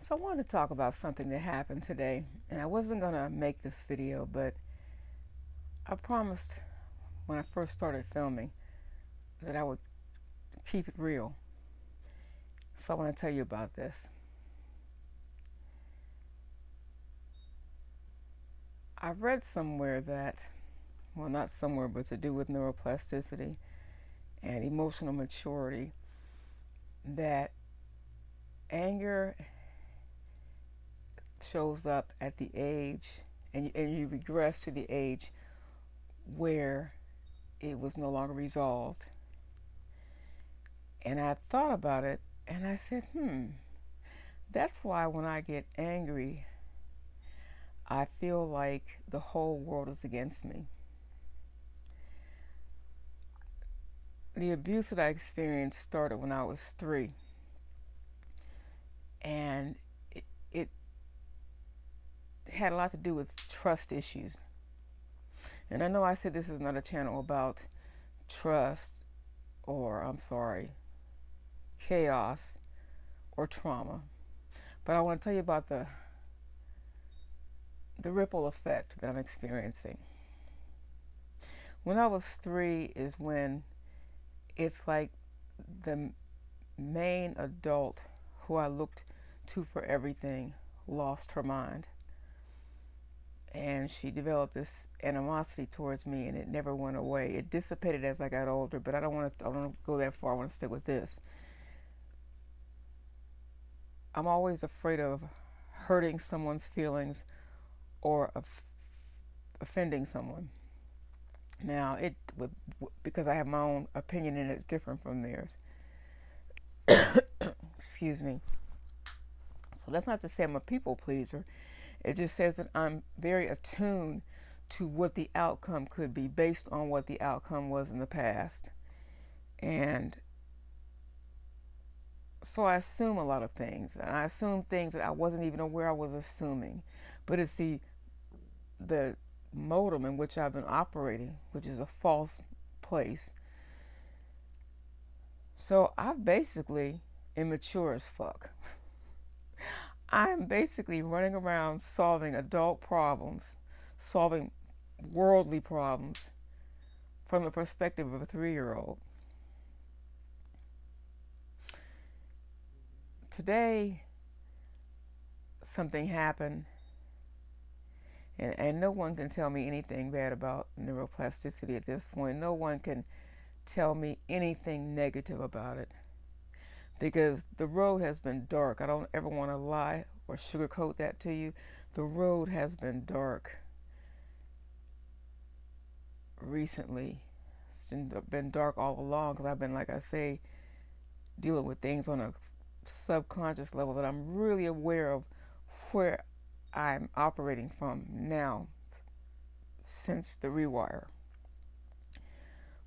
So I wanted to talk about something that happened today, and I wasn't going to make this video, but I promised when I first started filming that I would keep it real. So I want to tell you about this. I read somewhere that, well, not somewhere, but to do with neuroplasticity and emotional maturity, that anger shows up at the age, and you regress to the age where it was no longer resolved. And I thought about it, and I said, that's why when I get angry, I feel like the whole world is against me. The abuse that I experienced started when I was 3. And it had a lot to do with trust issues. And I know I said this is not a channel about trust or, chaos or trauma. But I want to tell you about the ripple effect that I'm experiencing. When I was 3 is when it's like the main adult who I looked to for everything lost her mind. And she developed this animosity towards me, and it never went away. It dissipated as I got older, but I don't want to go that far. I want to stick with this. I'm always afraid of hurting someone's feelings or of offending someone. Now, because I have my own opinion and it's different from theirs. Excuse me. So that's not to say I'm a people pleaser. It just says that I'm very attuned to what the outcome could be based on what the outcome was in the past. And so I assume a lot of things. And I assume things that I wasn't even aware I was assuming. But it's the modem in which I've been operating, which is a false place. So I'm basically immature as fuck. I'm basically running around solving adult problems, solving worldly problems from the perspective of a 3-year-old. Today, something happened, and no one can tell me anything bad about neuroplasticity at this point. No one can tell me anything negative about it, because the road has been dark. I don't ever want to lie or sugarcoat that to you. The road has been dark recently. It's been dark all along, because I've been, like I say, dealing with things on a subconscious level that I'm really aware of where I'm operating from now since the rewire.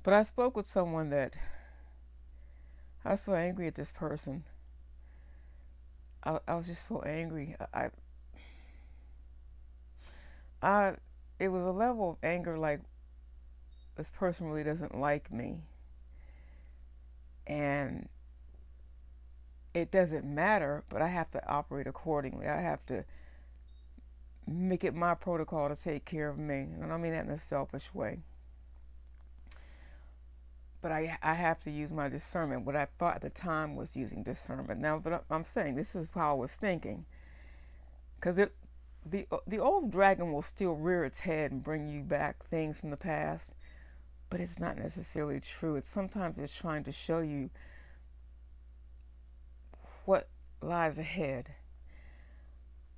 But I spoke with someone that I was so angry at this person. I was just so angry. It was a level of anger like this person really doesn't like me. And it doesn't matter, but I have to operate accordingly. I have to make it my protocol to take care of me. And I don't mean that in a selfish way. But I have to use my discernment. What I thought at the time was using discernment. Now, but I'm saying this is how I was thinking. Because the old dragon will still rear its head and bring you back things from the past. But it's not necessarily true. Sometimes it's trying to show you what lies ahead.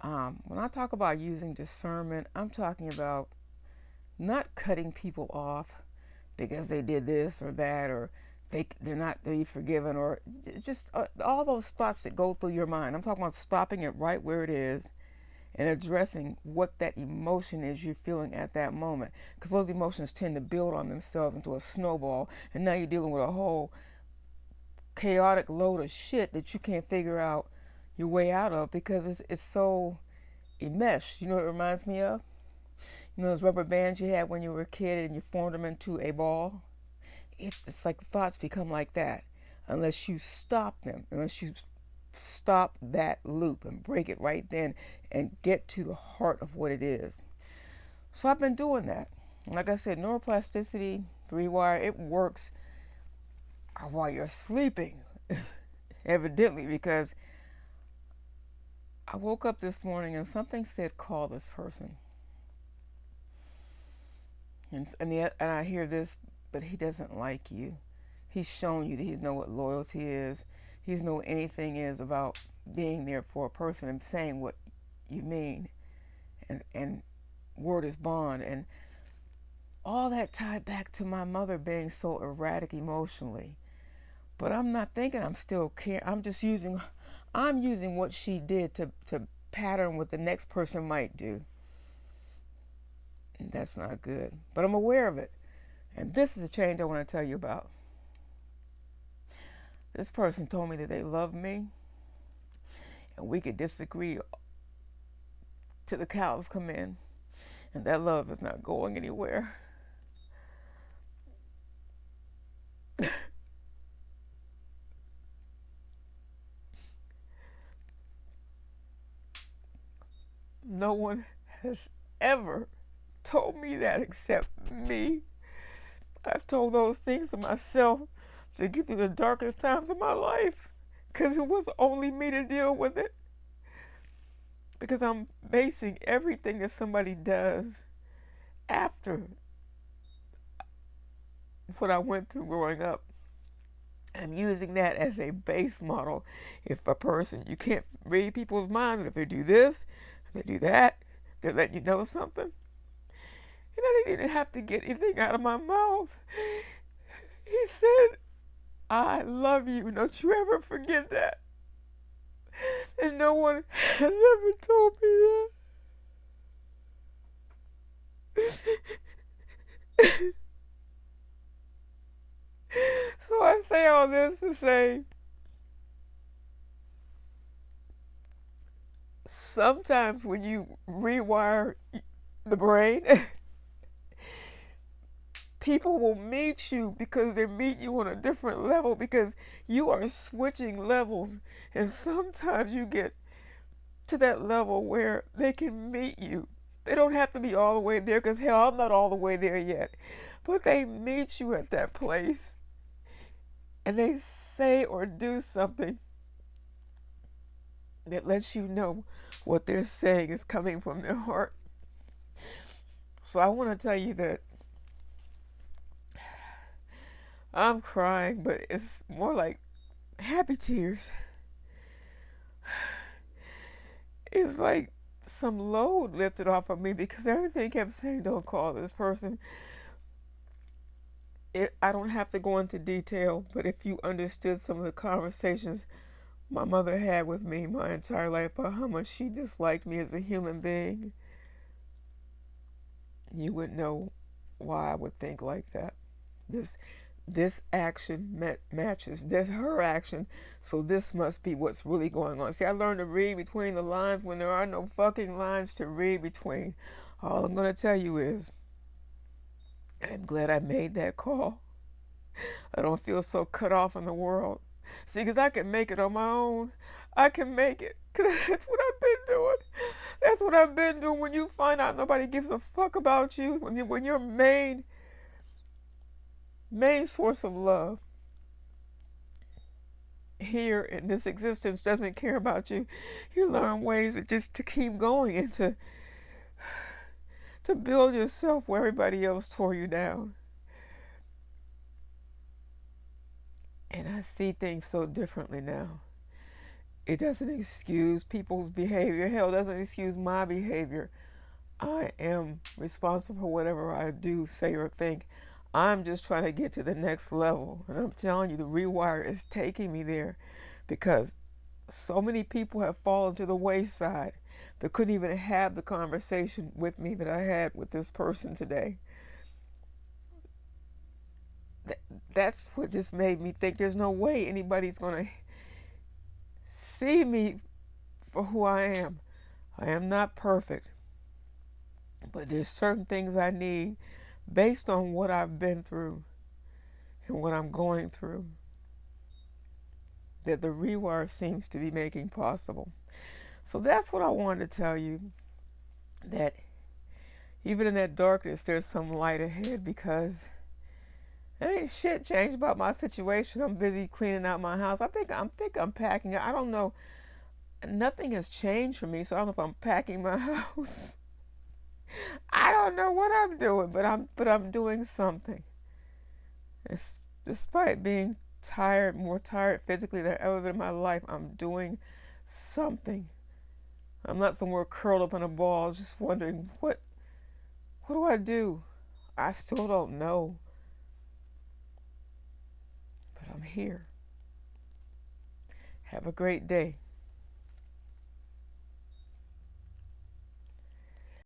When I talk about using discernment, I'm talking about not cutting people off because they did this or that, or they're not to be forgiven, or just all those thoughts that go through your mind. I'm talking about stopping it right where it is and addressing what that emotion is you're feeling at that moment. Because those emotions tend to build on themselves into a snowball, and now you're dealing with a whole chaotic load of shit that you can't figure out your way out of, because it's so enmeshed. You know what it reminds me of? You know those rubber bands you had when you were a kid and you formed them into a ball? It's like thoughts become like that unless you stop them, unless you stop that loop and break it right then and get to the heart of what it is. So I've been doing that. Like I said, neuroplasticity, rewire, it works while you're sleeping, evidently, because I woke up this morning and something said, call this person. And I hear this, but he doesn't like you. He's shown you that he knows what loyalty is. He knows what anything is about being there for a person and saying what you mean. And word is bond. And all that tied back to my mother being so erratic emotionally. But I'm not thinking I'm still caring. I'm using what she did to pattern what the next person might do. And that's not good. But I'm aware of it. And this is a change I want to tell you about. This person told me that they love me, and we could disagree till the cows come in, and that love is not going anywhere. No one has ever told me that except me. I've told those things to myself to get through the darkest times of my life, because it was only me to deal with it. Because I'm basing everything that somebody does after what I went through growing up. I'm using that as a base model. If a person, you can't read people's minds, but if they do this, if they do that, they're letting you know something. You know, they didn't have to get anything out of my mouth. He said, I love you. Don't you ever forget that. And no one has ever told me that. So I say all this to say, sometimes when you rewire the brain, people will meet you because they meet you on a different level, because you are switching levels. And sometimes you get to that level where they can meet you. They don't have to be all the way there, because hell, I'm not all the way there yet. But they meet you at that place, and they say or do something that lets you know what they're saying is coming from their heart. So I want to tell you that I'm crying, but it's more like happy tears. It's like some load lifted off of me, because everything kept saying, don't call this person. I don't have to go into detail, but if you understood some of the conversations my mother had with me my entire life about how much she disliked me as a human being, you would know why I would think like that. This action matches her action, so this must be what's really going on. See, I learned to read between the lines when there are no fucking lines to read between. All I'm going to tell you is, I'm glad I made that call. I don't feel so cut off in the world. See, because I can make it on my own. I can make it, because that's what I've been doing. That's what I've been doing. When you find out nobody gives a fuck about you, when your main source of love here in this existence doesn't care about you, you learn ways to keep going and to build yourself where everybody else tore you down. And I see things so differently now. It doesn't excuse people's behavior. Hell, it doesn't excuse my behavior. I am responsible for whatever I do, say, or think. I'm just trying to get to the next level. And I'm telling you, the rewire is taking me there, because so many people have fallen to the wayside that couldn't even have the conversation with me that I had with this person today. That's what just made me think there's no way anybody's going to see me for who I am. I am not perfect, but there's certain things I need based on what I've been through and what I'm going through. that the rewire seems to be making possible. So that's what I wanted to tell you, that even in that darkness, there's some light ahead, because there ain't shit changed about my situation. I'm busy cleaning out my house. I think I'm packing. I don't know. Nothing has changed for me, so I don't know if I'm packing my house. I don't know what I'm doing, but I'm doing something. It's, despite being tired, more tired physically than I've ever been in my life, I'm doing something. I'm not somewhere curled up in a ball just wondering what do I do? I still don't know. But I'm here. Have a great day.